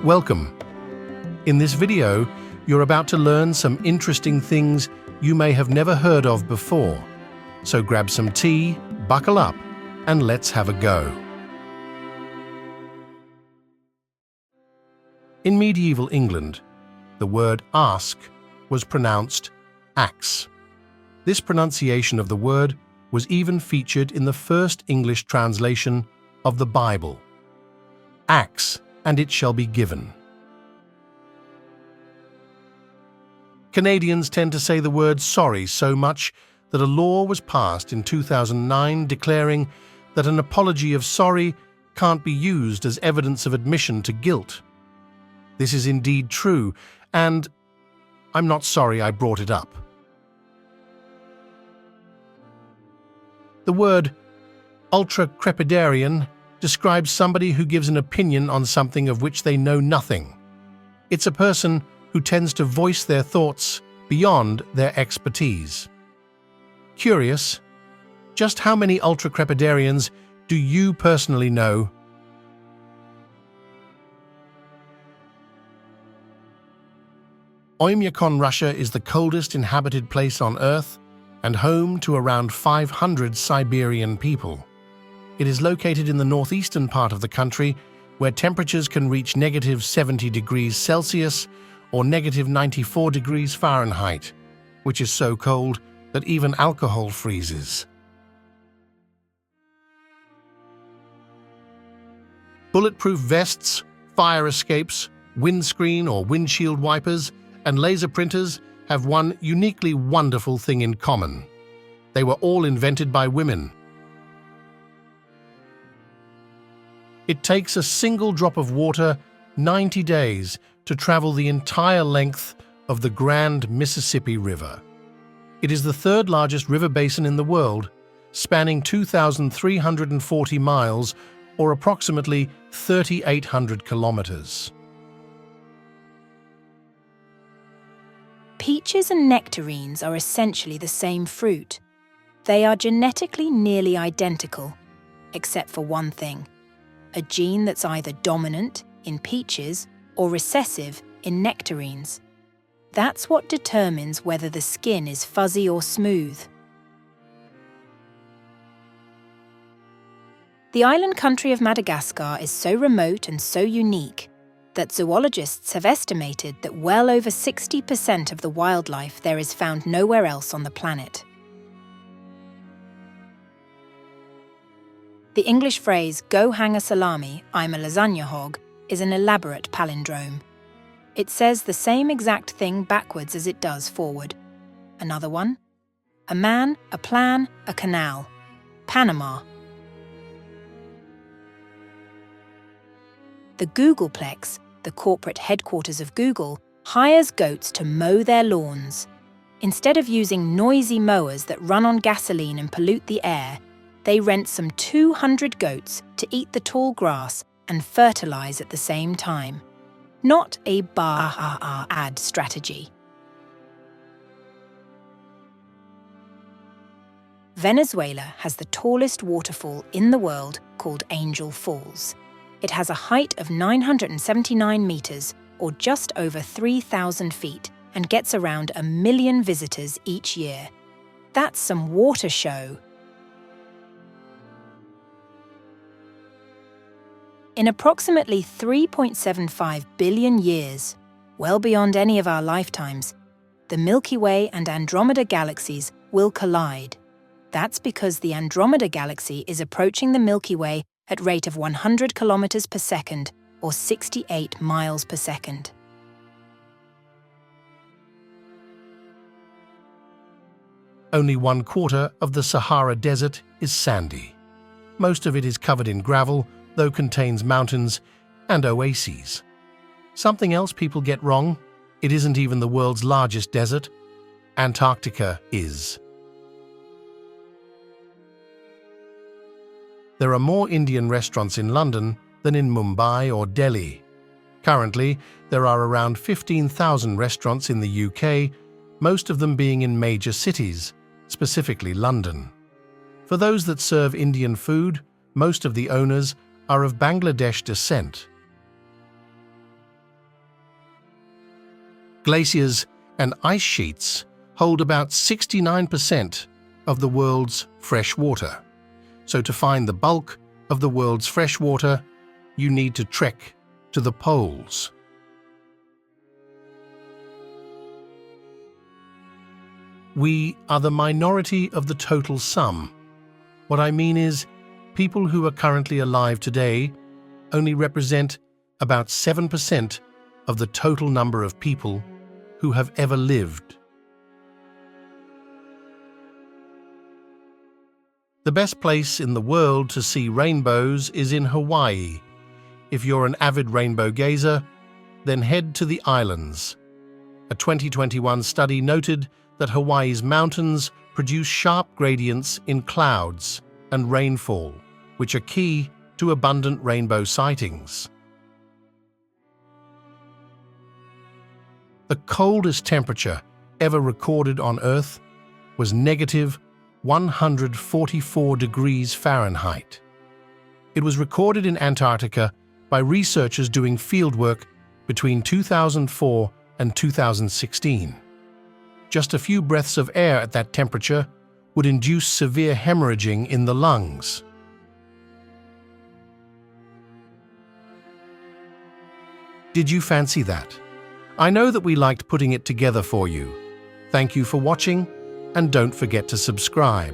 Welcome. In this video, you're about to learn some interesting things you may have never heard of before. So grab some tea, buckle up, and let's have a go. In medieval England, the word ask was pronounced axe. This pronunciation of the word was even featured in the first English translation of the Bible. Ask, and it shall be given. Canadians tend to say the word sorry so much that a law was passed in 2009 declaring that an apology of sorry can't be used as evidence of admission to guilt. This is indeed true, and I'm not sorry I brought it up. The word ultra-crepidarian describes somebody who gives an opinion on something of which they know nothing. It's a person who tends to voice their thoughts beyond their expertise. Curious, just how many ultra-crepidarians do you personally know? Oymyakon, Russia is the coldest inhabited place on Earth and home to around 500 Siberian people. It is located in the northeastern part of the country, where temperatures can reach negative 70 degrees Celsius or negative 94 degrees Fahrenheit, which is so cold that even alcohol freezes. Bulletproof vests, fire escapes, windscreen or windshield wipers, and laser printers have one uniquely wonderful thing in common. They were all invented by women. It takes a single drop of water 90 days to travel the entire length of the Grand Mississippi River. It is the third largest river basin in the world, spanning 2,340 miles or approximately 3,800 kilometers. Peaches and nectarines are essentially the same fruit. They are genetically nearly identical, except for one thing: a gene that's either dominant in peaches or recessive in nectarines. That's what determines whether the skin is fuzzy or smooth. The island country of Madagascar is so remote and so unique that zoologists have estimated that well over 60% of the wildlife there is found nowhere else on the planet. The English phrase, "Go hang a salami, I'm a lasagna hog," is an elaborate palindrome. It says the same exact thing backwards as it does forward. Another one: a man, a plan, a canal. Panama. The Googleplex, the corporate headquarters of Google, hires goats to mow their lawns. Instead of using noisy mowers that run on gasoline and pollute the air, they rent some 200 goats to eat the tall grass and fertilize at the same time. Not a ad strategy. Venezuela has the tallest waterfall in the world, called Angel Falls. It has a height of 979 meters, or just over 3,000 feet, and gets around 1 million visitors each year. That's some water show. In approximately 3.75 billion years, well beyond any of our lifetimes, the Milky Way and Andromeda galaxies will collide. That's because the Andromeda galaxy is approaching the Milky Way at rate of 100 kilometers per second, or 68 miles per second. Only 1/4 of the Sahara Desert is sandy. Most of it is covered in gravel, though contains mountains and oases. Something else people get wrong: it isn't even the world's largest desert. Antarctica is. There are more Indian restaurants in London than in Mumbai or Delhi. Currently, there are around 15,000 restaurants in the UK, most of them being in major cities, specifically London. For those that serve Indian food, most of the owners are of Bangladesh descent. Glaciers and ice sheets hold about 69% of the world's fresh water. So to find the bulk of the world's fresh water, you need to trek to the poles. We are the minority of the total sum. What I mean is, people who are currently alive today only represent about 7% of the total number of people who have ever lived. The best place in the world to see rainbows is in Hawaii. If you're an avid rainbow gazer, then head to the islands. A 2021 study noted that Hawaii's mountains produce sharp gradients in clouds and rainfall, which are key to abundant rainbow sightings. The coldest temperature ever recorded on Earth was negative 144 degrees Fahrenheit. It was recorded in Antarctica by researchers doing fieldwork between 2004 and 2016. Just a few breaths of air at that temperature would induce severe hemorrhaging in the lungs. Did you fancy that? I know that we liked putting it together for you. Thank you for watching, and don't forget to subscribe.